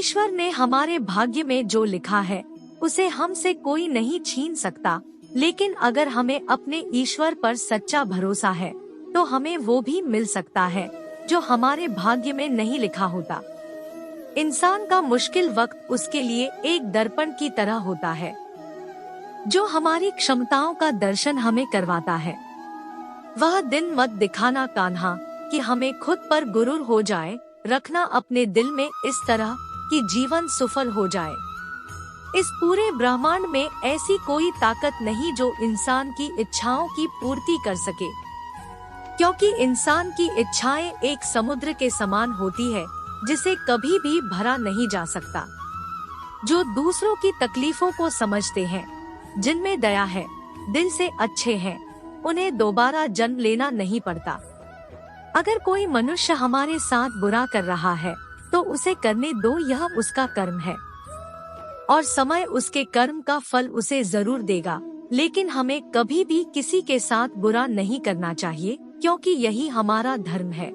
ईश्वर ने हमारे भाग्य में जो लिखा है उसे हमसे कोई नहीं छीन सकता, लेकिन अगर हमें अपने ईश्वर पर सच्चा भरोसा है तो हमें वो भी मिल सकता है जो हमारे भाग्य में नहीं लिखा होता। इंसान का मुश्किल वक्त उसके लिए एक दर्पण की तरह होता है जो हमारी क्षमताओं का दर्शन हमें करवाता है। वह दिन मत दिखाना कान्हा कि हमें खुद पर गुरूर हो जाए, रखना अपने दिल में इस तरह कि जीवन सफल हो जाए। इस पूरे ब्रह्मांड में ऐसी कोई ताकत नहीं जो इंसान की इच्छाओं की पूर्ति कर सके, क्योंकि इंसान की इच्छाएं एक समुद्र के समान होती है जिसे कभी भी भरा नहीं जा सकता। जो दूसरों की तकलीफों को समझते हैं, जिनमें दया है, दिल से अच्छे हैं, उन्हें दोबारा जन्म लेना नहीं पड़ता। अगर कोई मनुष्य हमारे साथ बुरा कर रहा है तो उसे करने दो, यह उसका कर्म है और समय उसके कर्म का फल उसे जरूर देगा। लेकिन हमें कभी भी किसी के साथ बुरा नहीं करना चाहिए, क्योंकि यही हमारा धर्म है।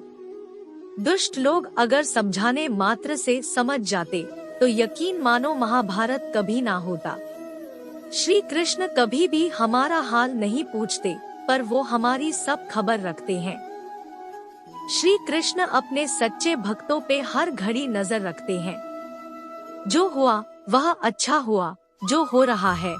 दुष्ट लोग अगर समझाने मात्र से समझ जाते तो यकीन मानो महाभारत कभी ना होता। श्री कृष्ण कभी भी हमारा हाल नहीं पूछते, पर वो हमारी सब खबर रखते हैं। श्री कृष्ण अपने सच्चे भक्तों पे हर घड़ी नजर रखते हैं। जो हुआ वह अच्छा हुआ, जो हो रहा है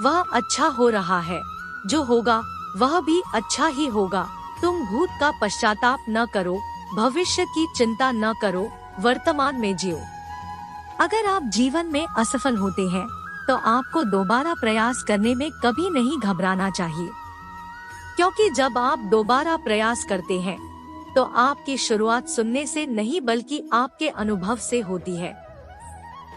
वह अच्छा हो रहा है, जो होगा वह भी अच्छा ही होगा। तुम भूत का पश्चाताप न करो, भविष्य की चिंता न करो, वर्तमान में जियो। अगर आप जीवन में असफल होते हैं तो आपको दोबारा प्रयास करने में कभी नहीं घबराना चाहिए, क्योंकि जब आप दोबारा प्रयास करते हैं तो आपकी शुरुआत सुनने से नहीं बल्कि आपके अनुभव से होती है।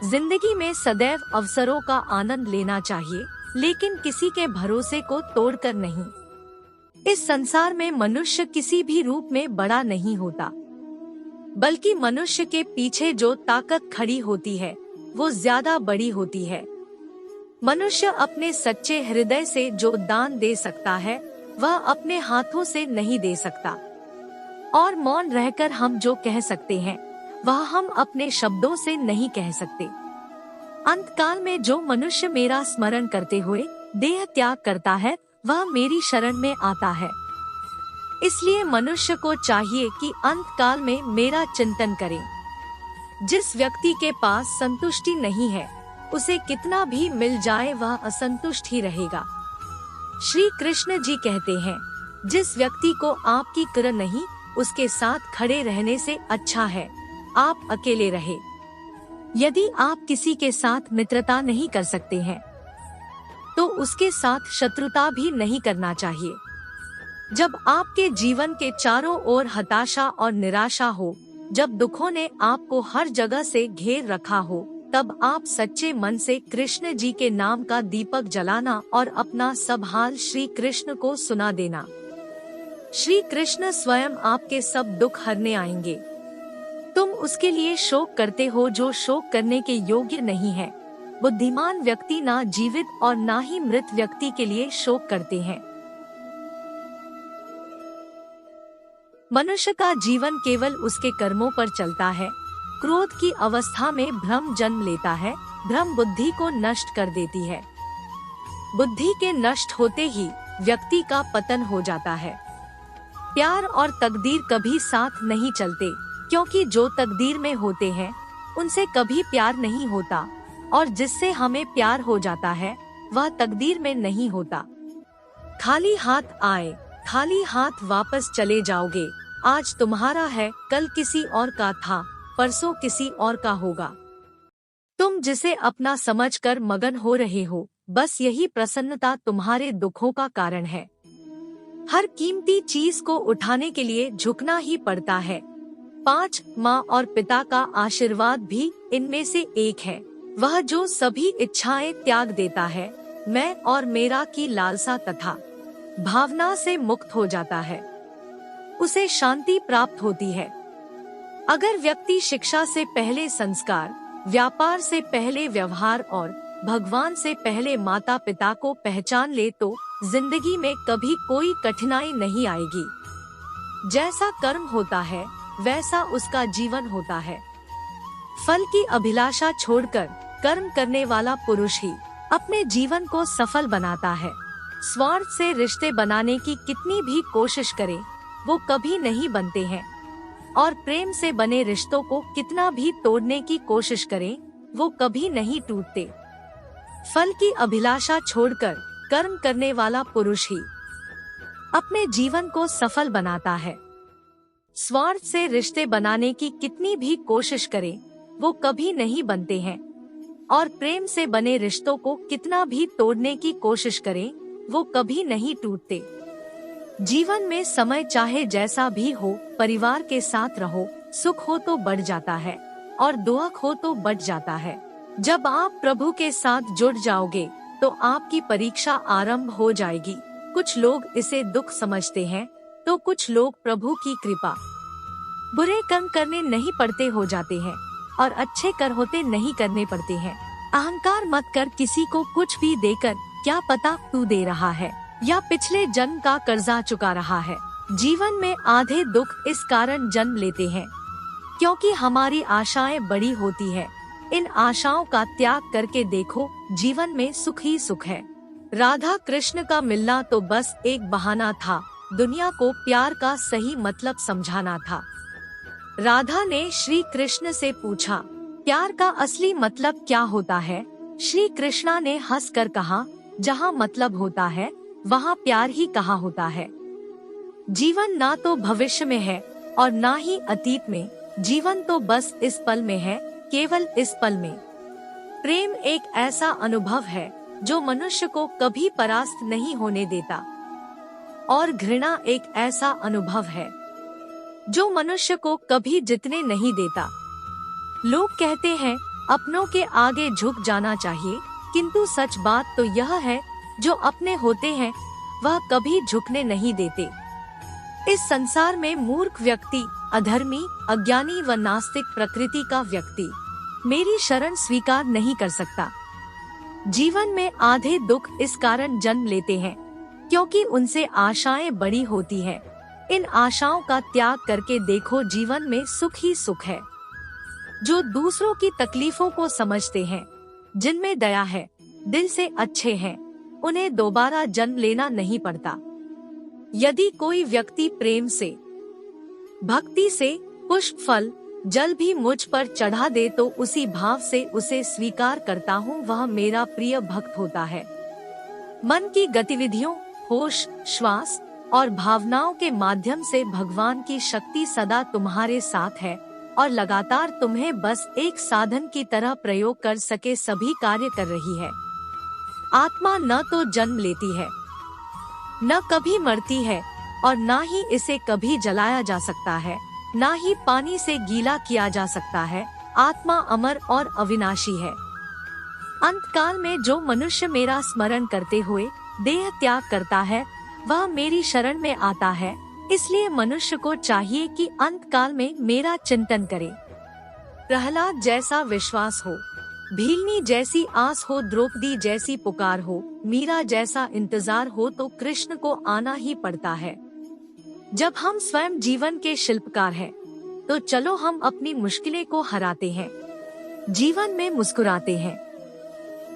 जिंदगी में सदैव अवसरों का आनंद लेना चाहिए, लेकिन किसी के भरोसे को तोड़कर नहीं। इस संसार में मनुष्य किसी भी रूप में बड़ा नहीं होता, बल्कि मनुष्य के पीछे जो ताकत खड़ी होती है वो ज्यादा बड़ी होती है। मनुष्य अपने सच्चे हृदय से जो दान दे सकता है वह अपने हाथों से नहीं दे सकता, और मौन रहकर हम जो कह सकते हैं वह हम अपने शब्दों से नहीं कह सकते। अंतकाल में जो मनुष्य मेरा स्मरण करते हुए देह त्याग करता है वह मेरी शरण में आता है। इसलिए मनुष्य को चाहिए कि अंतकाल में मेरा चिंतन करे। जिस व्यक्ति के पास संतुष्टि नहीं है उसे कितना भी मिल जाए वह असंतुष्ट ही रहेगा। श्री कृष्ण जी कहते हैं, जिस व्यक्ति को आपकी कर नहीं उसके साथ खड़े रहने से अच्छा है आप अकेले रहे। यदि आप किसी के साथ मित्रता नहीं कर सकते हैं तो उसके साथ शत्रुता भी नहीं करना चाहिए। जब आपके जीवन के चारों ओर हताशा और निराशा हो, जब दुखों ने आपको हर जगह से घेर रखा हो, तब आप सच्चे मन से कृष्ण जी के नाम का दीपक जलाना और अपना सब हाल श्री कृष्ण को सुना देना। श्री कृष्ण स्वयं आपके सब दुख हरने आएंगे। तुम उसके लिए शोक करते हो जो शोक करने के योग्य नहीं है। बुद्धिमान व्यक्ति ना जीवित और ना ही मृत व्यक्ति के लिए शोक करते हैं। मनुष्य का जीवन केवल उसके कर्मों पर चलता है। क्रोध की अवस्था में भ्रम जन्म लेता है। भ्रम बुद्धि को नष्ट कर देती है। बुद्धि के नष्ट होते ही व्यक्ति का पतन हो जाता है। प्यार और तकदीर कभी साथ नहीं चलते, क्योंकि जो तकदीर में होते हैं उनसे कभी प्यार नहीं होता, और जिससे हमें प्यार हो जाता है वह तकदीर में नहीं होता। खाली हाथ आए खाली हाथ वापस चले जाओगे। आज तुम्हारा है कल किसी और का था, परसों किसी और का होगा। तुम जिसे अपना समझकर मगन हो रहे हो, बस यही प्रसन्नता तुम्हारे दुखों का कारण है। हर कीमती चीज को उठाने के लिए झुकना ही पड़ता है। 5 माँ और पिता का आशीर्वाद भी इनमें से एक है। वह जो सभी इच्छाएं त्याग देता है, मैं और मेरा की लालसा तथा भावना से मुक्त हो जाता है, उसे शांति प्राप्त होती है। अगर व्यक्ति शिक्षा से पहले संस्कार, व्यापार से पहले व्यवहार और भगवान से पहले माता पिता को पहचान ले तो जिंदगी में कभी कोई कठिनाई नहीं आएगी। जैसा कर्म होता है वैसा उसका जीवन होता है। फल की अभिलाषा छोड़कर कर्म करने वाला पुरुष ही अपने जीवन को सफल बनाता है। स्वार्थ से रिश्ते बनाने की कितनी भी कोशिश करें, वो कभी नहीं बनते हैं, और प्रेम से बने रिश्तों को कितना भी तोड़ने की कोशिश करें, वो कभी नहीं टूटते। फल की अभिलाषा छोड़कर कर्म करने वाला पुरुष ही अपने जीवन को सफल बनाता है। स्वार्थ से रिश्ते बनाने की कितनी भी कोशिश करें, वो कभी नहीं बनते हैं, और प्रेम से बने रिश्तों को कितना भी तोड़ने की कोशिश करें, वो कभी नहीं टूटते। जीवन में समय चाहे जैसा भी हो, परिवार के साथ रहो, सुख हो तो बढ़ जाता है और दुख हो तो बढ़ जाता है। जब आप प्रभु के साथ जुड़ जाओगे तो आपकी परीक्षा आरंभ हो जाएगी। कुछ लोग इसे दुख समझते हैं तो कुछ लोग प्रभु की कृपा। बुरे कर्म करने नहीं पड़ते हो जाते हैं और अच्छे कर होते नहीं करने पड़ते हैं। अहंकार मत कर किसी को कुछ भी देकर, क्या पता तू दे रहा है या पिछले जन्म का कर्जा चुका रहा है। जीवन में आधे दुख इस कारण जन्म लेते हैं क्योंकि हमारी आशाएं बड़ी होती है। इन आशाओं का त्याग करके देखो, जीवन में सुख ही सुख है। राधा कृष्ण का मिलना तो बस एक बहाना था, दुनिया को प्यार का सही मतलब समझाना था। राधा ने श्री कृष्ण से पूछा, प्यार का असली मतलब क्या होता है? श्री कृष्णा ने हंसकर कहा, जहाँ मतलब होता है वहाँ प्यार ही कहाँ होता है। जीवन ना तो भविष्य में है और ना ही अतीत में, जीवन तो बस इस पल में है, केवल इस पल में। प्रेम एक ऐसा अनुभव है जो मनुष्य को कभी परास्त नहीं होने देता, और घृणा एक ऐसा अनुभव है जो मनुष्य को कभी जीतने नहीं देता। लोग कहते हैं अपनों के आगे झुक जाना चाहिए, किंतु सच बात तो यह है जो अपने होते हैं वह कभी झुकने नहीं देते। इस संसार में मूर्ख व्यक्ति, अधर्मी, अज्ञानी व नास्तिक प्रकृति का व्यक्ति मेरी शरण स्वीकार नहीं कर सकता। जीवन में आधे दुख इस कारण जन्म लेते हैं क्योंकि उनसे आशाएं बड़ी होती हैं। इन आशाओं का त्याग करके देखो, जीवन में सुख ही सुख है। जो दूसरों की तकलीफों को समझते हैं, जिनमें दया है, दिल से अच्छे हैं, उन्हें दोबारा जन्म लेना नहीं पड़ता। यदि कोई व्यक्ति प्रेम से, भक्ति से पुष्प, फल, जल भी मुझ पर चढ़ा दे तो उसी भाव से उसे स्वीकार करता हूँ, वह मेरा प्रिय भक्त होता है। मन की गतिविधियों, होश, श्वास और भावनाओं के माध्यम से भगवान की शक्ति सदा तुम्हारे साथ है और लगातार तुम्हें बस एक साधन की तरह प्रयोग कर सके सभी कार्य कर रही है। आत्मा न तो जन्म लेती है, न कभी मरती है, और न ही इसे कभी जलाया जा सकता है, न ही पानी से गीला किया जा सकता है। आत्मा अमर और अविनाशी है। अंतकाल में जो मनुष्य मेरा स्मरण करते हुए देह त्याग करता है, वह मेरी शरण में आता है। इसलिए मनुष्य को चाहिए कि अंतकाल में मेरा चिंतन करे। प्रहलाद जैसा विश्वास हो, भीलनी जैसी आस हो, द्रौपदी जैसी पुकार हो, मीरा जैसा इंतजार हो तो कृष्ण को आना ही पड़ता है। जब हम स्वयं जीवन के शिल्पकार हैं, तो चलो हम अपनी मुश्किलें को हराते हैं, जीवन में मुस्कुराते हैं।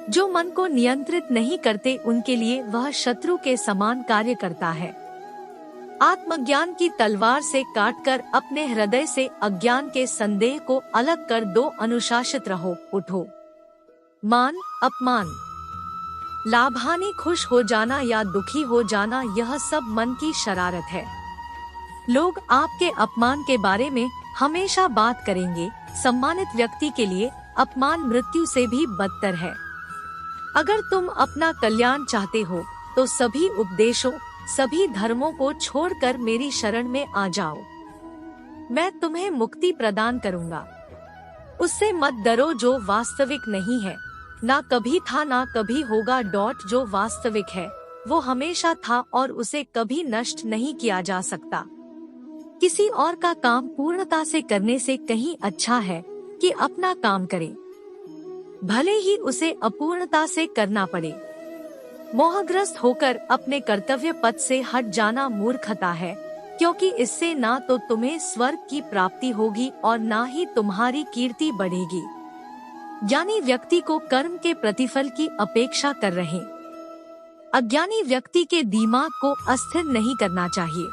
जो मन को नियंत्रित नहीं करते उनके लिए वह शत्रु के समान कार्य करता है। आत्मज्ञान की तलवार से काटकर अपने हृदय से अज्ञान के संदेह को अलग कर दो। अनुशासित रहो, उठो। मान अपमान, लाभ हानि, खुश हो जाना या दुखी हो जाना, यह सब मन की शरारत है। लोग आपके अपमान के बारे में हमेशा बात करेंगे। सम्मानित व्यक्ति के लिए अपमान मृत्यु से भी बदतर है। अगर तुम अपना कल्याण चाहते हो तो सभी उपदेशों, सभी धर्मों को छोड़कर मेरी शरण में आ जाओ। मैं तुम्हें मुक्ति प्रदान करूंगा। उससे मत डरो जो वास्तविक नहीं है, ना कभी था ना कभी होगा। जो वास्तविक है वो हमेशा था और उसे कभी नष्ट नहीं किया जा सकता। किसी और का काम पूर्णता से करने से कहीं अच्छा है कि अपना काम करे, भले ही उसे अपूर्णता से करना पड़े। मोहग्रस्त होकर अपने कर्तव्य पथ से हट जाना मूर्खता है। क्योंकि इससे ना तो तुम्हें स्वर्ग की प्राप्ति होगी और ना ही तुम्हारी कीर्ति बढ़ेगी। ज्ञानी व्यक्ति को कर्म के प्रतिफल की अपेक्षा कर रहे। अज्ञानी व्यक्ति के दिमाग को अस्थिर नहीं करना चाहिए।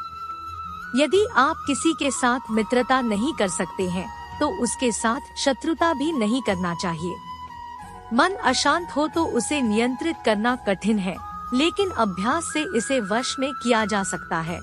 यदि आप किसी के साथ मित्रता नहीं कर सकते हैं तो उसके साथ शत्रुता भी नहीं करना चाहिए। मन अशांत हो तो उसे नियंत्रित करना कठिन है, लेकिन अभ्यास से इसे वश में किया जा सकता है।